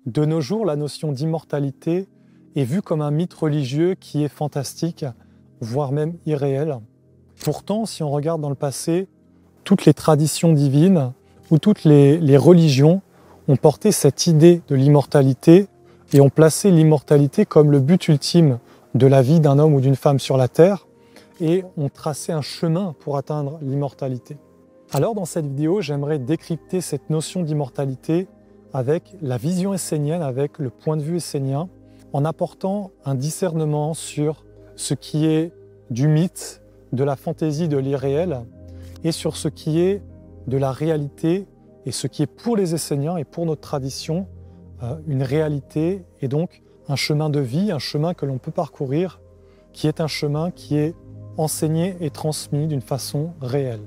De nos jours, la notion d'immortalité est vue comme un mythe religieux qui est fantastique, voire même irréel. Pourtant, si on regarde dans le passé, toutes les traditions divines ou toutes les religions ont porté cette idée de l'immortalité et ont placé l'immortalité comme le but ultime de la vie d'un homme ou d'une femme sur la terre et ont tracé un chemin pour atteindre l'immortalité. Alors dans cette vidéo, j'aimerais décrypter cette notion d'immortalité avec la vision essénienne, avec le point de vue essénien, en apportant un discernement sur ce qui est du mythe, de la fantaisie, de l'irréel, et sur ce qui est de la réalité, et ce qui est pour les Esséniens et pour notre tradition, une réalité, et donc un chemin de vie, un chemin que l'on peut parcourir, qui est un chemin qui est enseigné et transmis d'une façon réelle.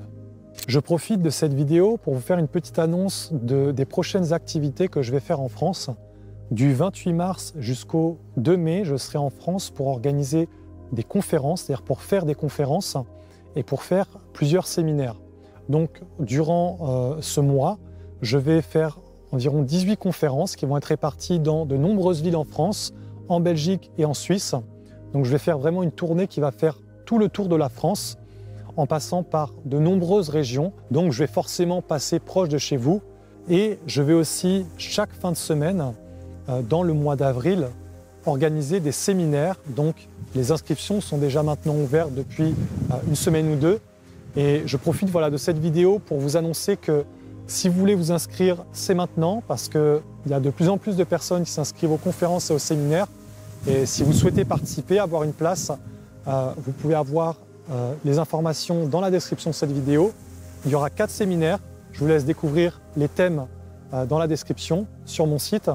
Je profite de cette vidéo pour vous faire une petite annonce des prochaines activités que je vais faire en France. Du 28 mars jusqu'au 2 mai, je serai en France pour organiser des conférences, c'est-à-dire pour faire des conférences et pour faire plusieurs séminaires. Donc, durant ce mois, je vais faire environ 18 conférences qui vont être réparties dans de nombreuses villes en France, en Belgique et en Suisse. Donc, je vais faire vraiment une tournée qui va faire tout le tour de la France, en passant par de nombreuses régions. Donc je vais forcément passer proche de chez vous et je vais aussi chaque fin de semaine, dans le mois d'avril, organiser des séminaires. Donc les inscriptions sont déjà maintenant ouvertes depuis une semaine ou deux et je profite de cette vidéo pour vous annoncer que si vous voulez vous inscrire, c'est maintenant parce qu'il y a de plus en plus de personnes qui s'inscrivent aux conférences et aux séminaires et si vous souhaitez participer, avoir une place, vous pouvez avoir les informations dans la description de cette vidéo. Il y aura 4 séminaires. Je vous laisse découvrir les thèmes dans la description sur mon site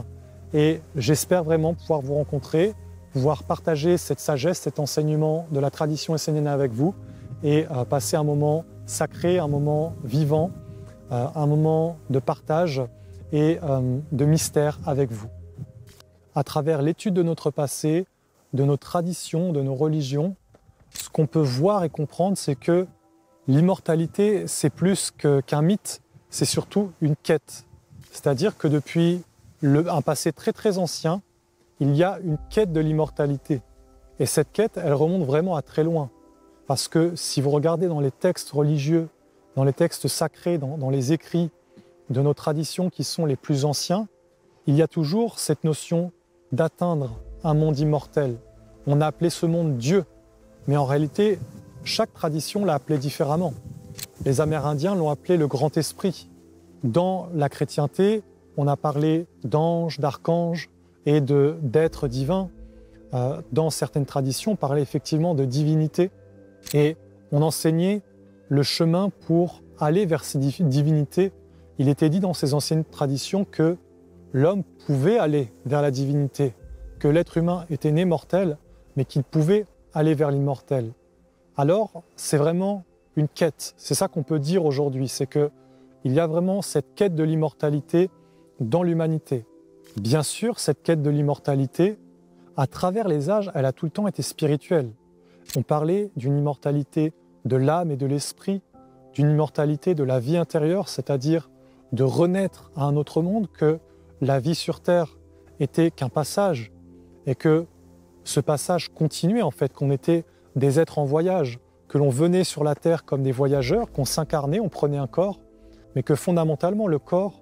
et j'espère vraiment pouvoir vous rencontrer, pouvoir partager cette sagesse, cet enseignement de la tradition essénienne avec vous et passer un moment sacré, un moment vivant, un moment de partage et de mystère avec vous. À travers l'étude de notre passé, de nos traditions, de nos religions, ce qu'on peut voir et comprendre, c'est que l'immortalité, c'est plus qu'un mythe, c'est surtout une quête. C'est-à-dire que depuis un passé très très ancien, il y a une quête de l'immortalité. Et cette quête, elle remonte vraiment à très loin. Parce que si vous regardez dans les textes religieux, dans les textes sacrés, dans les écrits de nos traditions qui sont les plus anciens, il y a toujours cette notion d'atteindre un monde immortel. On a appelé ce monde Dieu. Mais en réalité, chaque tradition l'a appelé différemment. Les Amérindiens l'ont appelé le Grand Esprit. Dans la chrétienté, on a parlé d'anges, d'archanges et d'êtres divins. Dans certaines traditions, on parlait effectivement de divinité. Et on enseignait le chemin pour aller vers ces divinités. Il était dit dans ces anciennes traditions que l'homme pouvait aller vers la divinité, que l'être humain était né mortel, mais qu'il pouvait aller vers l'immortel. Alors, c'est vraiment une quête. C'est ça qu'on peut dire aujourd'hui, c'est qu'il y a vraiment cette quête de l'immortalité dans l'humanité. Bien sûr, cette quête de l'immortalité, à travers les âges, elle a tout le temps été spirituelle. On parlait d'une immortalité de l'âme et de l'esprit, d'une immortalité de la vie intérieure, c'est-à-dire de renaître à un autre monde, que la vie sur Terre était qu'un passage et que ce passage continuait en fait, qu'on était des êtres en voyage, que l'on venait sur la Terre comme des voyageurs, qu'on s'incarnait, on prenait un corps, mais que fondamentalement le corps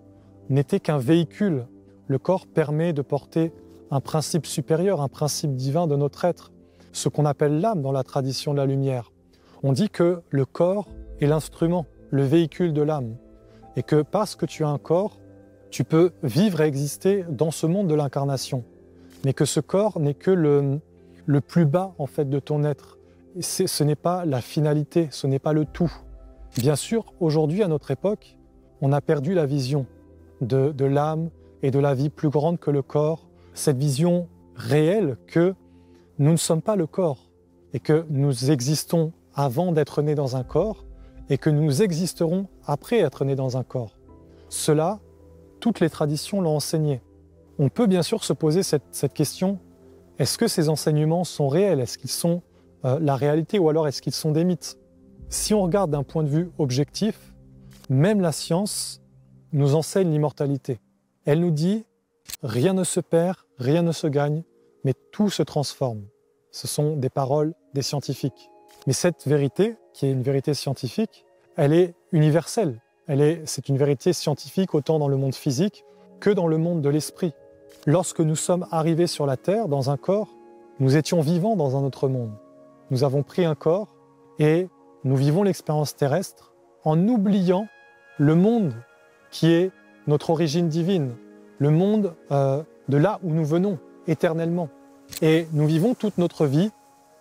n'était qu'un véhicule. Le corps permet de porter un principe supérieur, un principe divin de notre être, ce qu'on appelle l'âme dans la tradition de la lumière. On dit que le corps est l'instrument, le véhicule de l'âme, et que parce que tu as un corps, tu peux vivre et exister dans ce monde de l'incarnation. Mais que ce corps n'est que le plus bas en fait de ton être. Ce n'est pas la finalité, ce n'est pas le tout. Bien sûr, aujourd'hui, à notre époque, on a perdu la vision de l'âme et de la vie plus grande que le corps, cette vision réelle que nous ne sommes pas le corps et que nous existons avant d'être nés dans un corps et que nous existerons après être nés dans un corps. Cela, toutes les traditions l'ont enseigné. On peut bien sûr se poser cette question, est-ce que ces enseignements sont réels? Est-ce qu'ils sont la réalité ou alors est-ce qu'ils sont des mythes? Si on regarde d'un point de vue objectif, même la science nous enseigne l'immortalité. Elle nous dit Rien ne se perd, rien ne se gagne, mais tout se transforme. Ce sont des paroles des scientifiques. Mais cette vérité, qui est une vérité scientifique, elle est universelle. C'est une vérité scientifique autant dans le monde physique que dans le monde de l'esprit. Lorsque nous sommes arrivés sur la Terre, dans un corps, nous étions vivants dans un autre monde. Nous avons pris un corps et nous vivons l'expérience terrestre en oubliant le monde qui est notre origine divine, le monde de là où nous venons éternellement. Et nous vivons toute notre vie,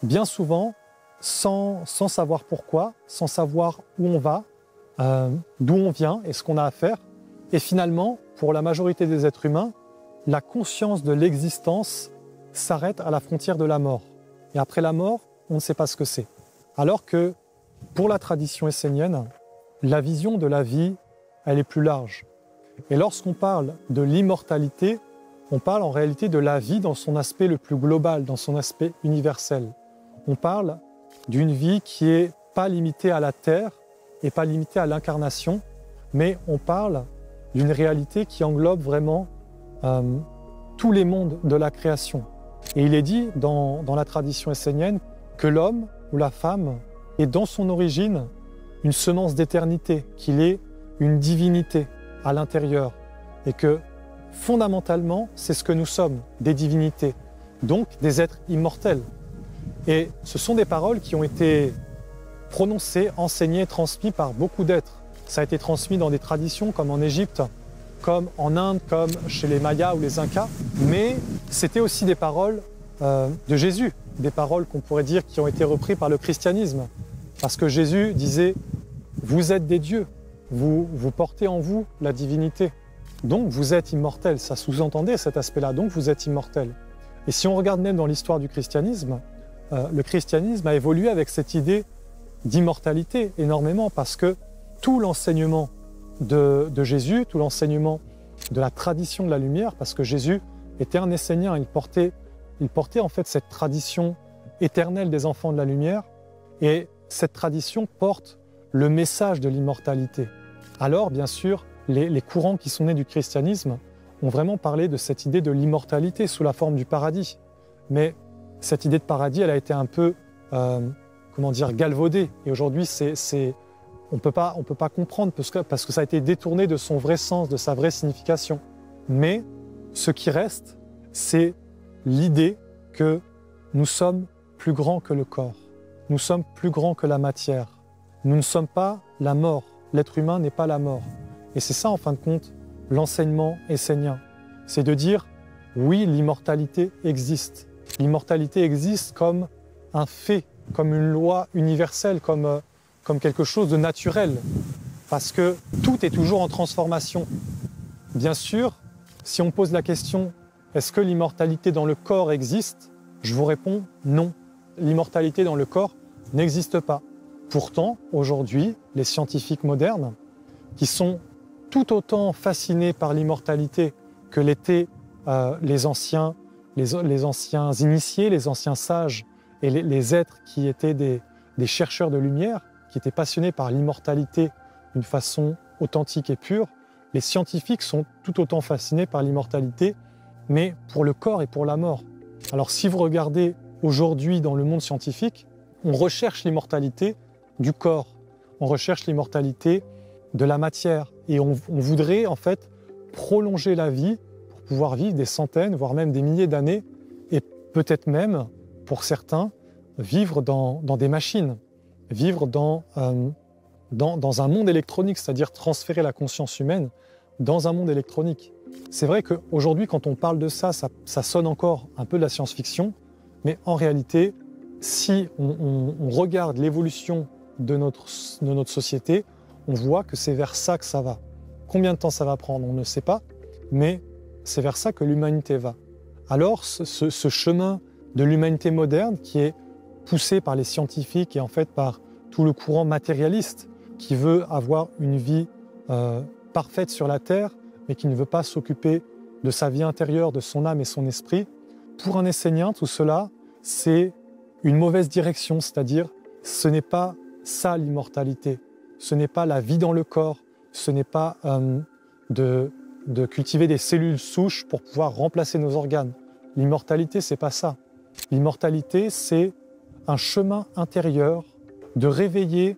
bien souvent, sans savoir pourquoi, sans savoir où on va, d'où on vient et ce qu'on a à faire. Et finalement, pour la majorité des êtres humains, la conscience de l'existence s'arrête à la frontière de la mort. Et après la mort, on ne sait pas ce que c'est. Alors que, pour la tradition essénienne, la vision de la vie, elle est plus large. Et lorsqu'on parle de l'immortalité, on parle en réalité de la vie dans son aspect le plus global, dans son aspect universel. On parle d'une vie qui n'est pas limitée à la terre et pas limitée à l'incarnation, mais on parle d'une réalité qui englobe vraiment tous les mondes de la création. Et il est dit dans la tradition essénienne que l'homme ou la femme est dans son origine une semence d'éternité, qu'il est une divinité à l'intérieur et que fondamentalement, c'est ce que nous sommes, des divinités, donc des êtres immortels. Et ce sont des paroles qui ont été prononcées, enseignées, transmises par beaucoup d'êtres. Ça a été transmis dans des traditions comme en Égypte, comme en Inde, comme chez les Mayas ou les Incas, mais c'était aussi des paroles de Jésus, des paroles qu'on pourrait dire qui ont été reprises par le christianisme, parce que Jésus disait « Vous êtes des dieux, vous portez en vous la divinité, donc vous êtes immortels », ça sous-entendait cet aspect-là, donc vous êtes immortels. Et si on regarde même dans l'histoire du christianisme, le christianisme a évolué avec cette idée d'immortalité énormément, parce que tout l'enseignement de Jésus, tout l'enseignement de la tradition de la lumière, parce que Jésus était un essénien, il portait en fait cette tradition éternelle des enfants de la lumière, et cette tradition porte le message de l'immortalité. Alors, bien sûr, les courants qui sont nés du christianisme ont vraiment parlé de cette idée de l'immortalité sous la forme du paradis. Mais cette idée de paradis, elle a été un peu, galvaudée. Et aujourd'hui, on peut pas comprendre parce que ça a été détourné de son vrai sens, de sa vraie signification. Mais ce qui reste, c'est l'idée que nous sommes plus grands que le corps. Nous sommes plus grands que la matière. Nous ne sommes pas la mort. L'être humain n'est pas la mort. Et c'est ça, en fin de compte, l'enseignement essénien. C'est de dire, oui, l'immortalité existe. L'immortalité existe comme un fait, comme une loi universelle, comme quelque chose de naturel. Parce que tout est toujours en transformation. Bien sûr, si on pose la question, est-ce que l'immortalité dans le corps existe? Je vous réponds non. L'immortalité dans le corps n'existe pas. Pourtant, aujourd'hui, les scientifiques modernes, qui sont tout autant fascinés par l'immortalité que l'étaient les anciens initiés, les anciens sages et les êtres qui étaient des chercheurs de lumière, qui étaient passionnés par l'immortalité d'une façon authentique et pure, les scientifiques sont tout autant fascinés par l'immortalité, mais pour le corps et pour la mort. Alors si vous regardez aujourd'hui dans le monde scientifique, on recherche l'immortalité du corps, on recherche l'immortalité de la matière, et on voudrait en fait prolonger la vie pour pouvoir vivre des centaines, voire même des milliers d'années, et peut-être même, pour certains, vivre dans des machines, vivre dans un monde électronique, c'est-à-dire transférer la conscience humaine dans un monde électronique. C'est vrai qu'aujourd'hui, quand on parle de ça sonne encore un peu de la science-fiction, mais en réalité, si on regarde l'évolution de notre société, on voit que c'est vers ça que ça va. Combien de temps ça va prendre, on ne sait pas, mais c'est vers ça que l'humanité va. Alors, ce chemin de l'humanité moderne qui est poussé par les scientifiques et en fait par tout le courant matérialiste qui veut avoir une vie parfaite sur la Terre, mais qui ne veut pas s'occuper de sa vie intérieure, de son âme et son esprit, pour un essénien, tout cela, c'est une mauvaise direction, c'est-à-dire ce n'est pas ça l'immortalité, ce n'est pas la vie dans le corps, ce n'est pas de de cultiver des cellules souches pour pouvoir remplacer nos organes. L'immortalité, c'est pas ça. L'immortalité, c'est un chemin intérieur de réveiller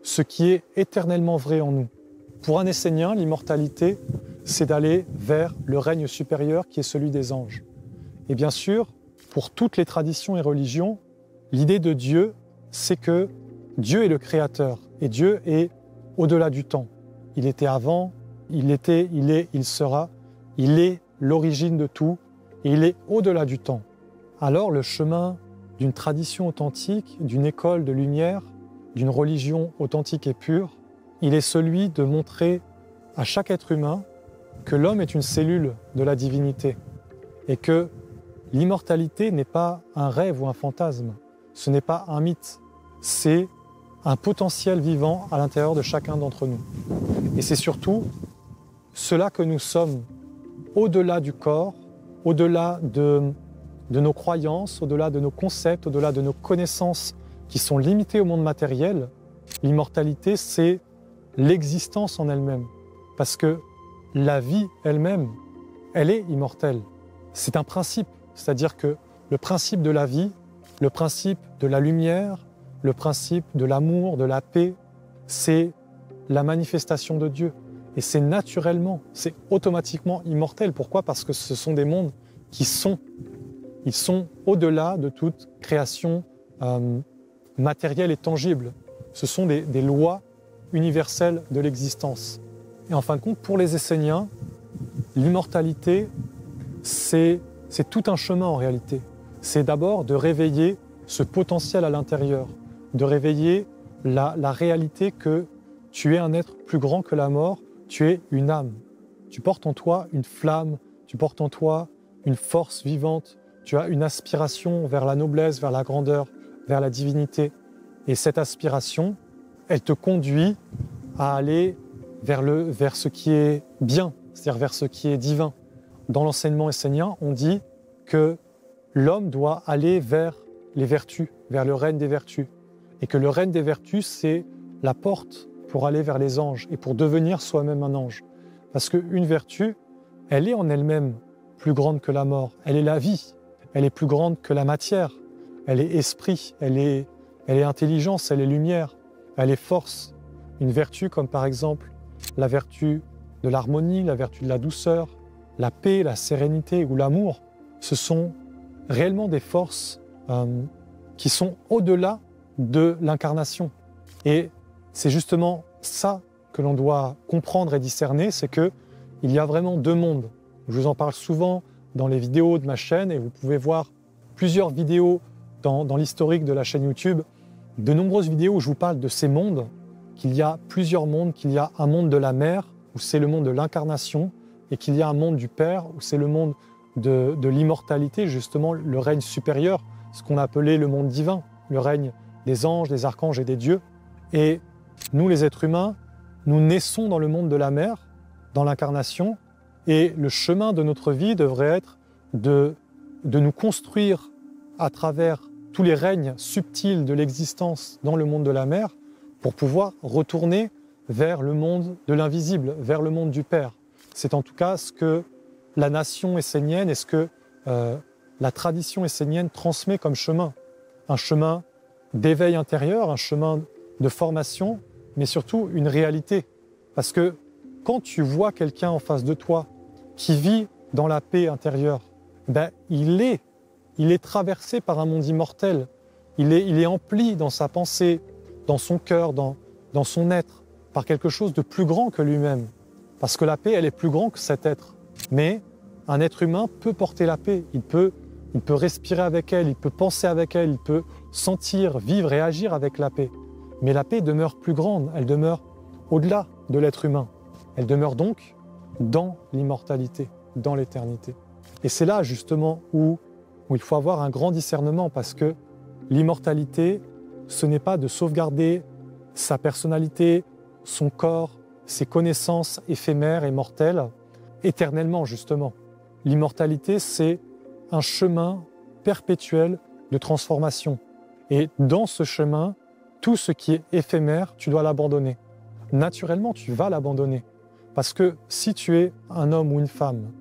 ce qui est éternellement vrai en nous. Pour un Essénien, l'immortalité, c'est d'aller vers le règne supérieur qui est celui des anges. Et bien sûr, pour toutes les traditions et religions, l'idée de Dieu, c'est que Dieu est le Créateur et Dieu est au-delà du temps. Il était avant, il était, il est, il sera, il est l'origine de tout et il est au-delà du temps. Alors le chemin d'une tradition authentique, d'une école de lumière, d'une religion authentique et pure, il est celui de montrer à chaque être humain que l'homme est une cellule de la divinité et que l'immortalité n'est pas un rêve ou un fantasme, ce n'est pas un mythe, c'est un potentiel vivant à l'intérieur de chacun d'entre nous. Et c'est surtout cela que nous sommes au-delà du corps, au-delà de nos croyances, au-delà de nos concepts, au-delà de nos connaissances qui sont limitées au monde matériel. L'immortalité, c'est l'existence en elle-même. Parce que la vie elle-même, elle est immortelle. C'est un principe, c'est-à-dire que le principe de la vie, le principe de la lumière, le principe de l'amour, de la paix, c'est la manifestation de Dieu. Et c'est naturellement, c'est automatiquement immortel. Pourquoi ? Parce que ce sont des mondes qui sont, ils sont au-delà de toute création matérielle et tangible. Ce sont des lois universelles de l'existence. Et en fin de compte, pour les Esséniens, l'immortalité, c'est tout un chemin en réalité. C'est d'abord de réveiller ce potentiel à l'intérieur, de réveiller la réalité que tu es un être plus grand que la mort, tu es une âme. Tu portes en toi une flamme, tu portes en toi une force vivante, tu as une aspiration vers la noblesse, vers la grandeur, vers la divinité. Et cette aspiration, elle te conduit à aller vers ce qui est bien, c'est-à-dire vers ce qui est divin. Dans l'enseignement essénien, on dit que l'homme doit aller vers les vertus, vers le règne des vertus. Et que le règne des vertus, c'est la porte pour aller vers les anges et pour devenir soi-même un ange. Parce qu'une vertu, elle est en elle-même plus grande que la mort. Elle est la vie, elle est plus grande que la matière. Elle est esprit, elle est intelligence, elle est lumière, elle est force. Une vertu comme par exemple la vertu de l'harmonie, la vertu de la douceur, la paix, la sérénité ou l'amour, ce sont réellement des forces qui sont au-delà de l'incarnation. Et c'est justement ça que l'on doit comprendre et discerner, c'est qu'il y a vraiment deux mondes. Je vous en parle souvent dans les vidéos de ma chaîne et vous pouvez voir plusieurs vidéos dans l'historique de la chaîne YouTube, de nombreuses vidéos où je vous parle de ces mondes, qu'il y a plusieurs mondes, qu'il y a un monde de la mère, où c'est le monde de l'incarnation, et qu'il y a un monde du Père, où c'est le monde de l'immortalité, justement le règne supérieur, ce qu'on appelait le monde divin, le règne des anges, des archanges et des dieux. Et nous, les êtres humains, nous naissons dans le monde de la mère, dans l'incarnation, et le chemin de notre vie devrait être de nous construire à travers tous les règnes subtils de l'existence dans le monde de la mère pour pouvoir retourner vers le monde de l'invisible, vers le monde du Père. C'est en tout cas ce que la nation essénienne et ce que la tradition essénienne transmet comme chemin. Un chemin d'éveil intérieur, un chemin de formation, mais surtout une réalité. Parce que quand tu vois quelqu'un en face de toi qui vit dans la paix intérieure, il est traversé par un monde immortel. Il est empli dans sa pensée, dans son cœur, dans son être, par quelque chose de plus grand que lui-même. Parce que la paix, elle est plus grande que cet être. Mais un être humain peut porter la paix. Il peut respirer avec elle, il peut penser avec elle, il peut sentir, vivre et agir avec la paix. Mais la paix demeure plus grande, elle demeure au-delà de l'être humain. Elle demeure donc dans l'immortalité, dans l'éternité. Et c'est là justement où il faut avoir un grand discernement, parce que l'immortalité, ce n'est pas de sauvegarder sa personnalité, son corps, ses connaissances éphémères et mortelles, éternellement justement. L'immortalité, c'est un chemin perpétuel de transformation. Et dans ce chemin, tout ce qui est éphémère, tu dois l'abandonner. Naturellement, tu vas l'abandonner. Parce que si tu es un homme ou une femme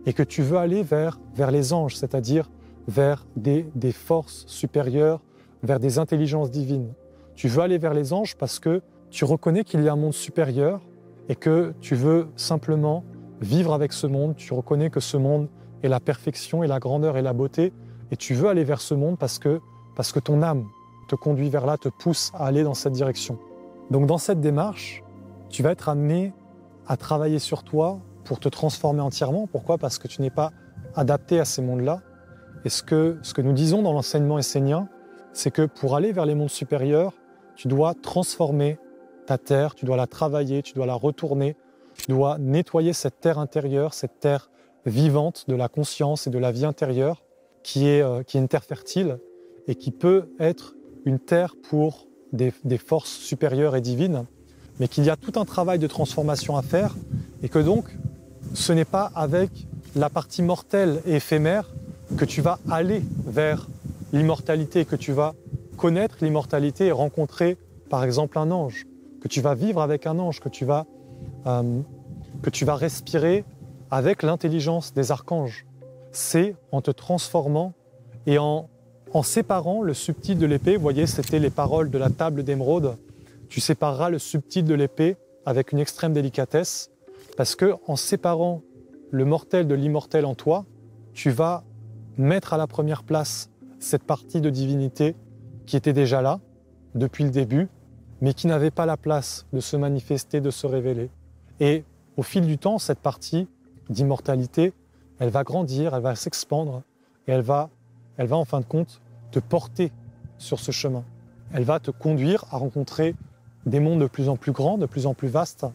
et que tu veux aller vers les anges, c'est-à-dire vers des forces supérieures, vers des intelligences divines, tu veux aller vers les anges parce que tu reconnais qu'il y a un monde supérieur et que tu veux simplement vivre avec ce monde, tu reconnais que ce monde est la perfection et la grandeur et la beauté, et tu veux aller vers ce monde parce que ton âme te conduit vers là, te pousse à aller dans cette direction. Donc dans cette démarche, tu vas être amené à travailler sur toi pour te transformer entièrement. Pourquoi ? Parce que tu n'es pas adapté à ces mondes-là. Et ce que nous disons dans l'enseignement essénien, c'est que pour aller vers les mondes supérieurs, tu dois transformer ta terre, tu dois la travailler, tu dois la retourner, tu dois nettoyer cette terre intérieure, cette terre vivante de la conscience et de la vie intérieure, qui est une terre fertile et qui peut être une terre pour des forces supérieures et divines, mais qu'il y a tout un travail de transformation à faire et que donc ce n'est pas avec la partie mortelle et éphémère que tu vas aller vers l'immortalité, que tu vas connaître l'immortalité et rencontrer par exemple un ange, que tu vas vivre avec un ange, que tu vas respirer avec l'intelligence des archanges. C'est en te transformant et en séparant le subtil de l'épée. Vous voyez, c'était les paroles de la table d'émeraude. Tu sépareras le subtil de l'épée avec une extrême délicatesse, parce que en séparant le mortel de l'immortel en toi, tu vas mettre à la première place cette partie de divinité qui était déjà là depuis le début, mais qui n'avait pas la place de se manifester, de se révéler. Et au fil du temps, cette partie d'immortalité, elle va grandir, elle va s'expandre, et elle va en fin de compte te porter sur ce chemin. Elle va te conduire à rencontrer des mondes de plus en plus grands, de plus en plus vastes,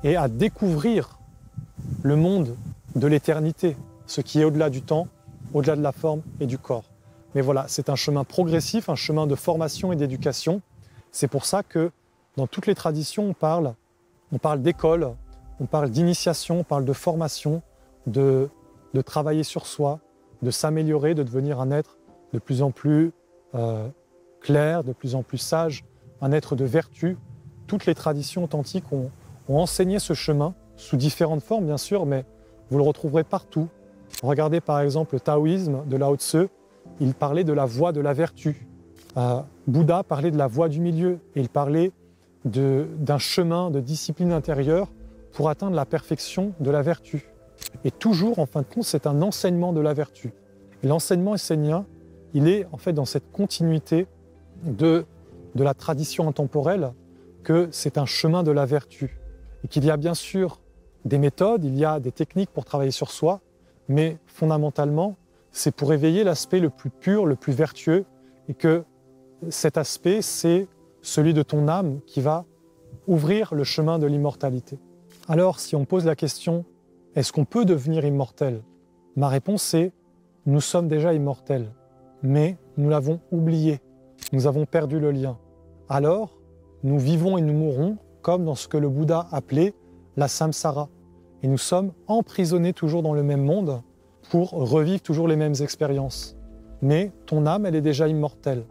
et à découvrir le monde de l'éternité, ce qui est au-delà du temps, au-delà de la forme et du corps. Mais voilà, c'est un chemin progressif, un chemin de formation et d'éducation. C'est pour ça que dans toutes les traditions, on parle d'école, on parle d'initiation, on parle de formation, de travailler sur soi, de s'améliorer, de devenir un être de plus en plus clair, de plus en plus sage, un être de vertu. Toutes les traditions authentiques ont enseigné ce chemin, sous différentes formes bien sûr, mais vous le retrouverez partout. Regardez par exemple le taoïsme de Lao Tse, il parlait de la voie de la vertu. Bouddha parlait de la voie du milieu, et il parlait d'un chemin de discipline intérieure pour atteindre la perfection de la vertu. Et toujours, en fin de compte, c'est un enseignement de la vertu. Et l'enseignement essénien, il est en fait dans cette continuité de la tradition intemporelle, que c'est un chemin de la vertu. Et qu'il y a bien sûr des méthodes, il y a des techniques pour travailler sur soi, mais fondamentalement, c'est pour éveiller l'aspect le plus pur, le plus vertueux, et que cet aspect, c'est celui de ton âme qui va ouvrir le chemin de l'immortalité. Alors, si on pose la question, est-ce qu'on peut devenir immortel ? Ma réponse est, nous sommes déjà immortels, mais nous l'avons oublié, nous avons perdu le lien. Alors, nous vivons et nous mourrons comme dans ce que le Bouddha appelait la samsara. Et nous sommes emprisonnés toujours dans le même monde pour revivre toujours les mêmes expériences. Mais ton âme, elle est déjà immortelle.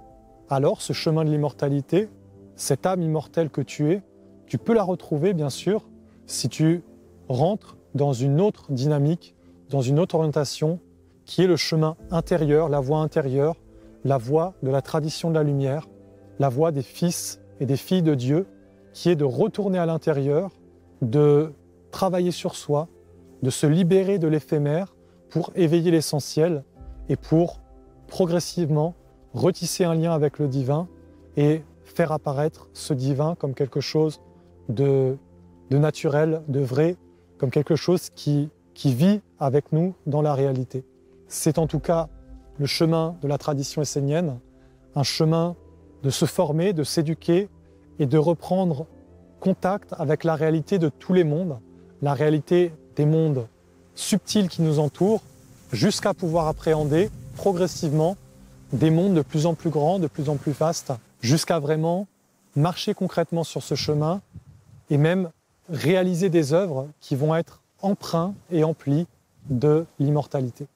Alors, ce chemin de l'immortalité, cette âme immortelle que tu es, tu peux la retrouver, bien sûr, si tu rentres dans une autre dynamique, dans une autre orientation, qui est le chemin intérieur, la voie de la tradition de la lumière, la voie des fils et des filles de Dieu, qui est de retourner à l'intérieur, de travailler sur soi, de se libérer de l'éphémère pour éveiller l'essentiel et pour progressivement retisser un lien avec le divin et faire apparaître ce divin comme quelque chose de naturel, de vrai, comme quelque chose qui vit avec nous dans la réalité. C'est en tout cas le chemin de la tradition essénienne, un chemin de se former, de s'éduquer et de reprendre contact avec la réalité de tous les mondes, la réalité des mondes subtils qui nous entourent, jusqu'à pouvoir appréhender progressivement des mondes de plus en plus grands, de plus en plus vastes, jusqu'à vraiment marcher concrètement sur ce chemin et même réaliser des œuvres qui vont être empreintes et emplies de l'immortalité.